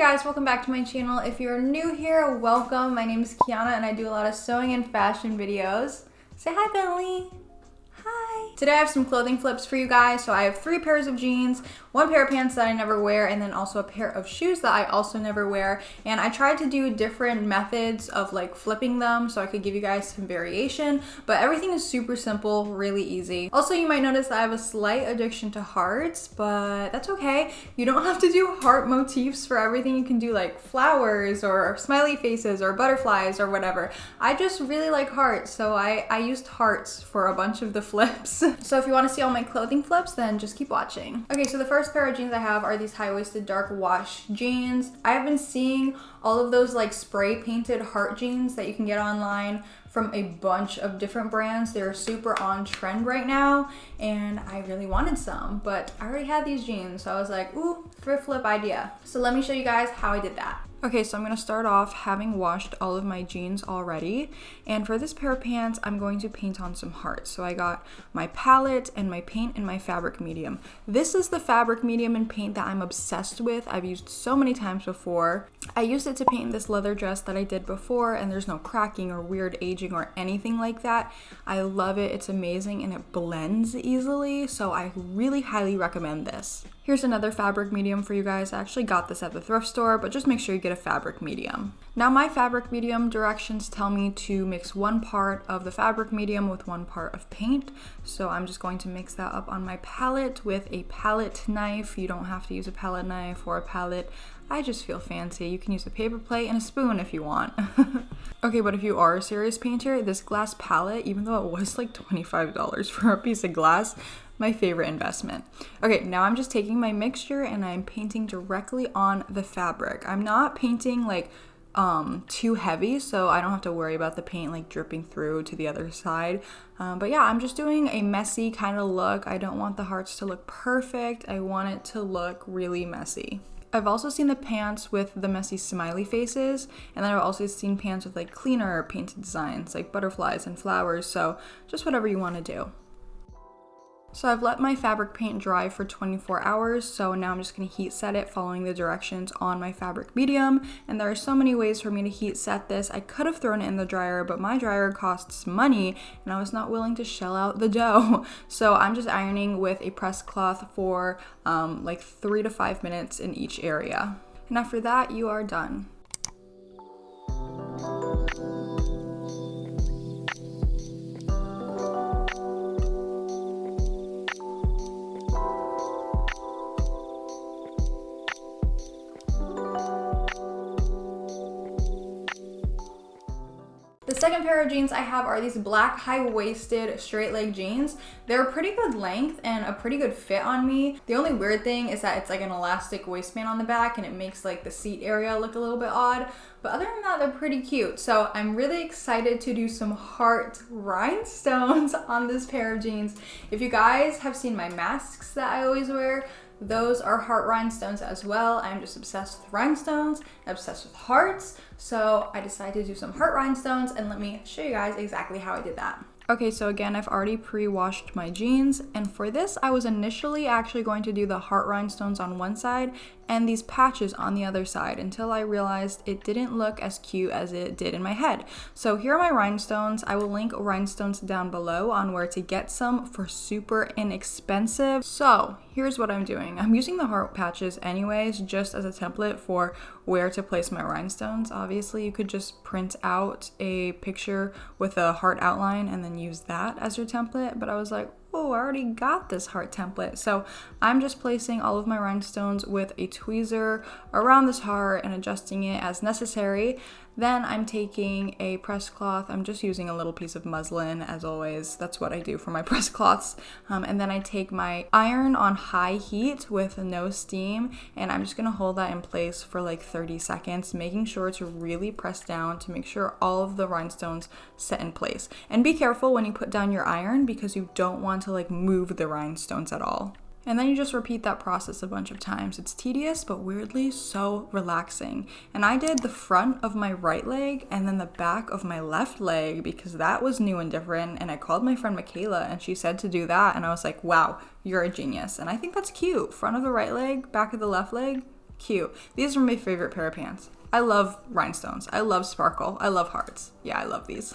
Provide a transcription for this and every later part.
guys, welcome back to my channel. If you're new here, welcome. My name is Kiana and I do a lot of sewing and fashion videos. Say hi, Bentley. Hi. Today I have some clothing flips for you guys. So I have 3 pairs of jeans, 1 pair of pants that I never wear, and then also a pair of shoes that I also never wear. And I tried to do different methods of like flipping them so I could give you guys some variation, but everything is super simple, really easy. Also, you might notice that I have a slight addiction to hearts, but that's okay. You don't have to do heart motifs for everything. You can do like flowers or smiley faces or butterflies or whatever. I just really like hearts, so I used hearts for a bunch of the flips. So if you want to see all my clothing flips, then just keep watching. Okay, so the first pair of jeans I have are these high-waisted dark wash jeans. I have been seeing all of those like spray painted heart jeans that you can get online from a bunch of different brands. They're super on trend right now and I really wanted some, but I already had these jeans, so I was like, ooh, thrift flip idea. So let me show you guys how I did that. Okay, so I'm gonna start off having washed all of my jeans already, and for this pair of pants I'm going to paint on some hearts. So I got my palette and my paint and my fabric medium. This is the fabric medium and paint that I'm obsessed with. I've used so many times before. I used it to paint this leather dress that I did before, and there's no cracking or weird aging or anything like that. I love it, it's amazing, and it blends easily, so I really highly recommend this. Here's another fabric medium for you guys. I actually got this at the thrift store, but just make sure you get a fabric medium. Now my fabric medium directions tell me to mix 1 part of the fabric medium with 1 part of paint. So I'm just going to mix that up on my palette with a palette knife. You don't have to use a palette knife or a palette. I just feel fancy. You can use a paper plate and a spoon if you want. Okay, but if you are a serious painter, this glass palette, even though it was like $25 for a piece of glass, my favorite investment. Okay, now I'm just taking my mixture and I'm painting directly on the fabric. I'm not painting like too heavy, so I don't have to worry about the paint like dripping through to the other side. But yeah, I'm just doing a messy kind of look. I don't want the hearts to look perfect. I want it to look really messy. I've also seen the pants with the messy smiley faces, and then I've also seen pants with like cleaner painted designs like butterflies and flowers, so just whatever you want to do. So I've let my fabric paint dry for 24 hours, so now I'm just going to heat set it following the directions on my fabric medium, and there are so many ways for me to heat set this. I could have thrown it in the dryer, but my dryer costs money and I was not willing to shell out the dough. So I'm just ironing with a press cloth for like 3 to 5 minutes in each area. And after that, you are done. The second pair of jeans I have are these black high-waisted straight leg jeans. They're a pretty good length and a pretty good fit on me. The only weird thing is that it's like an elastic waistband on the back and it makes like the seat area look a little bit odd. But other than that, they're pretty cute. So I'm really excited to do some heart rhinestones on this pair of jeans. If you guys have seen my masks that I always wear, those are heart rhinestones as well. I'm just obsessed with rhinestones, obsessed with hearts. So I decided to do some heart rhinestones, and let me show you guys exactly how I did that. Okay, so again, I've already pre-washed my jeans, and for this, I was initially actually going to do the heart rhinestones on one side and these patches on the other side until I realized it didn't look as cute as it did in my head. So here are my rhinestones. I will link rhinestones down below on where to get some for super inexpensive. So here's what I'm doing. I'm using the heart patches anyways, just as a template for where to place my rhinestones. Obviously, you could just print out a picture with a heart outline and then use that as your template, but I was like, oh, I already got this heart template. So I'm just placing all of my rhinestones with a tweezer around this heart and adjusting it as necessary. Then I'm taking a press cloth. I'm just using a little piece of muslin, as always. That's what I do for my press cloths. And then I take my iron on high heat with no steam, and I'm just gonna hold that in place for like 30 seconds, making sure to really press down to make sure all of the rhinestones set in place. And be careful when you put down your iron because you don't want to like move the rhinestones at all. And then you just repeat that process a bunch of times. It's tedious, but weirdly so relaxing. And I did the front of my right leg and then the back of my left leg because that was new and different. And I called my friend Michaela and she said to do that. And I was like, wow, you're a genius. And I think that's cute. Front of the right leg, back of the left leg. cute. These are my favorite pair of pants. I love rhinestones. I love sparkle. I love hearts. Yeah, I love these.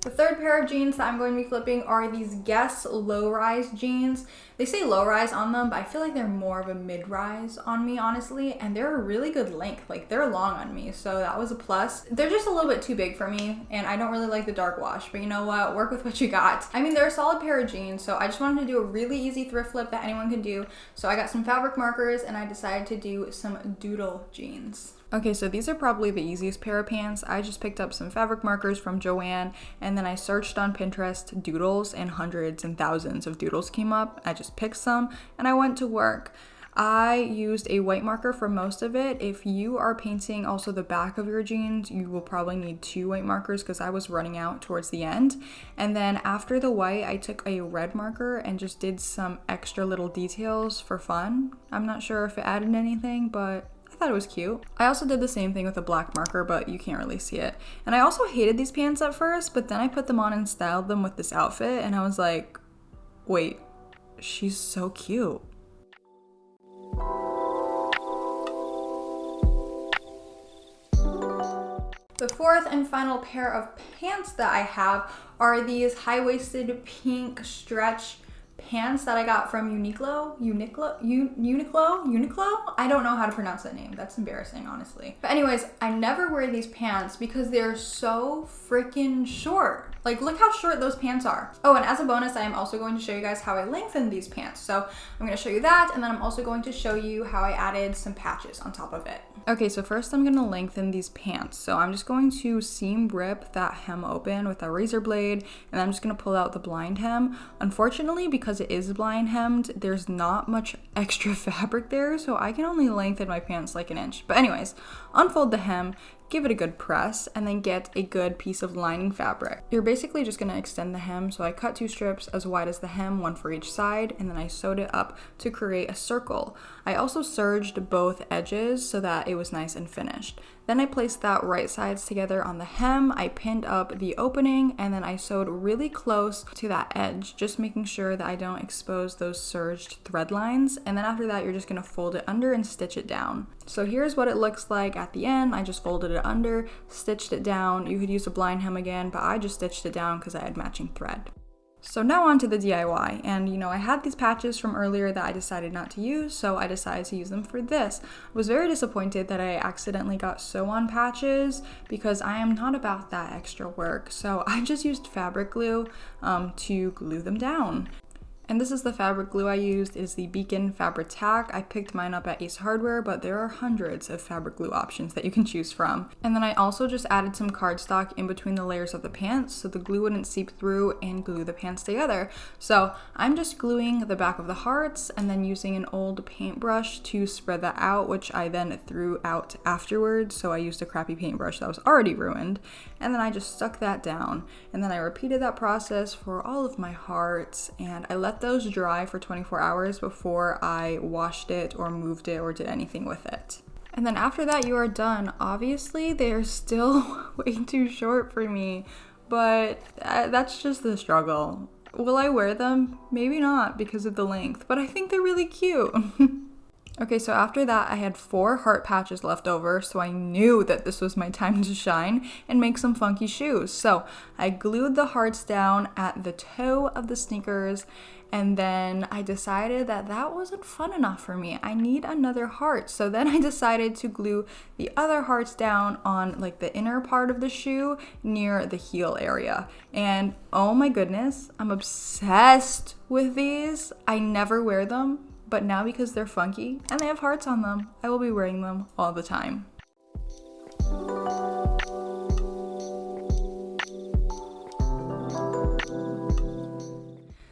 The third pair of jeans that I'm going to be flipping are these Guess low-rise jeans. They say low-rise on them, but I feel like they're more of a mid-rise on me, honestly, and they're a really good length. Like, they're long on me, so that was a plus. They're just a little bit too big for me, and I don't really like the dark wash, but you know what? Work with what you got. I mean, they're a solid pair of jeans, so I just wanted to do a really easy thrift flip that anyone can do. So I got some fabric markers, and I decided to do some Doodle jeans. Okay, so these are probably the easiest pair of pants. I just picked up some fabric markers from Joann, and then I searched on Pinterest doodles, and hundreds and thousands of doodles came up. I just picked some, and I went to work. I used a white marker for most of it. If you are painting also the back of your jeans, you will probably need 2 white markers because I was running out towards the end. And then after the white, I took a red marker and just did some extra little details for fun. I'm not sure if it added anything, but I thought it was cute. I also did the same thing with a black marker, but you can't really see it. And I also hated these pants at first, but then I put them on and styled them with this outfit, and I was like, wait, she's so cute. The fourth and final pair of pants that I have are these high-waisted pink stretch pants that I got from Uniqlo. I don't know how to pronounce that name. That's embarrassing, honestly. But anyways, I never wear these pants because they're so freaking short. Like, look how short those pants are. Oh, and as a bonus, I am also going to show you guys how I lengthened these pants. So I'm going to show you that, and then I'm also going to show you how I added some patches on top of it. Okay, so first I'm going to lengthen these pants. So I'm just going to seam rip that hem open with a razor blade, and I'm just going to pull out the blind hem. Unfortunately, because it is blind hemmed, there's not much extra fabric there, so I can only lengthen my pants like an inch. But anyways, unfold the hem, give it a good press, and then get a good piece of lining fabric. You're basically just gonna extend the hem, so I cut 2 strips as wide as the hem, 1 for each side, and then I sewed it up to create a circle. I also serged both edges so that it was nice and finished. Then I placed that right sides together on the hem, I pinned up the opening, and then I sewed really close to that edge, just making sure that I don't expose those serged thread lines. And then after that, you're just gonna fold it under and stitch it down. So here's what it looks like at the end. I just folded it under, stitched it down. You could use a blind hem again, but I just stitched it down because I had matching thread. So now on to the DIY, and you know, I had these patches from earlier that I decided not to use, so I decided to use them for this. I was very disappointed that I accidentally got sew-on patches because I am not about that extra work, so I just used fabric glue to glue them down. And this is the fabric glue I used. It is the Beacon Fabric Tack. I picked mine up at Ace Hardware, but there are hundreds of fabric glue options that you can choose from. And then I also just added some cardstock in between the layers of the pants so the glue wouldn't seep through and glue the pants together. So I'm just gluing the back of the hearts and then using an old paintbrush to spread that out, which I then threw out afterwards. So I used a crappy paintbrush that was already ruined. And then I just stuck that down. And then I repeated that process for all of my hearts, and I let those dry for 24 hours before I washed it or moved it or did anything with it. And then after that, you are done. Obviously, they are still way too short for me, but that's just the struggle. Will I wear them? Maybe not because of the length, but I think they're really cute. Okay, so after that, I had 4 heart patches left over, so I knew that this was my time to shine and make some funky shoes. So I glued the hearts down at the toe of the sneakers, and then I decided that that wasn't fun enough for me. I need another heart. So then I decided to glue the other hearts down on like the inner part of the shoe near the heel area. And oh my goodness, I'm obsessed with these. I never wear them, but now because they're funky and they have hearts on them, I will be wearing them all the time.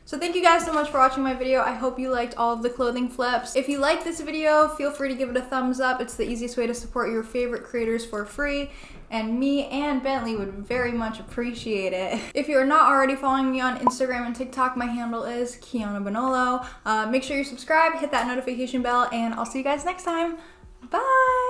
So thank you guys so much for watching my video. I hope you liked all of the clothing flips. If you liked this video, feel free to give it a thumbs up. It's the easiest way to support your favorite creators for free, and me and Bentley would very much appreciate it. If you are not already following me on Instagram and TikTok, my handle is Kiana Bonolo. Make sure you subscribe, hit that notification bell, and I'll see you guys next time. Bye!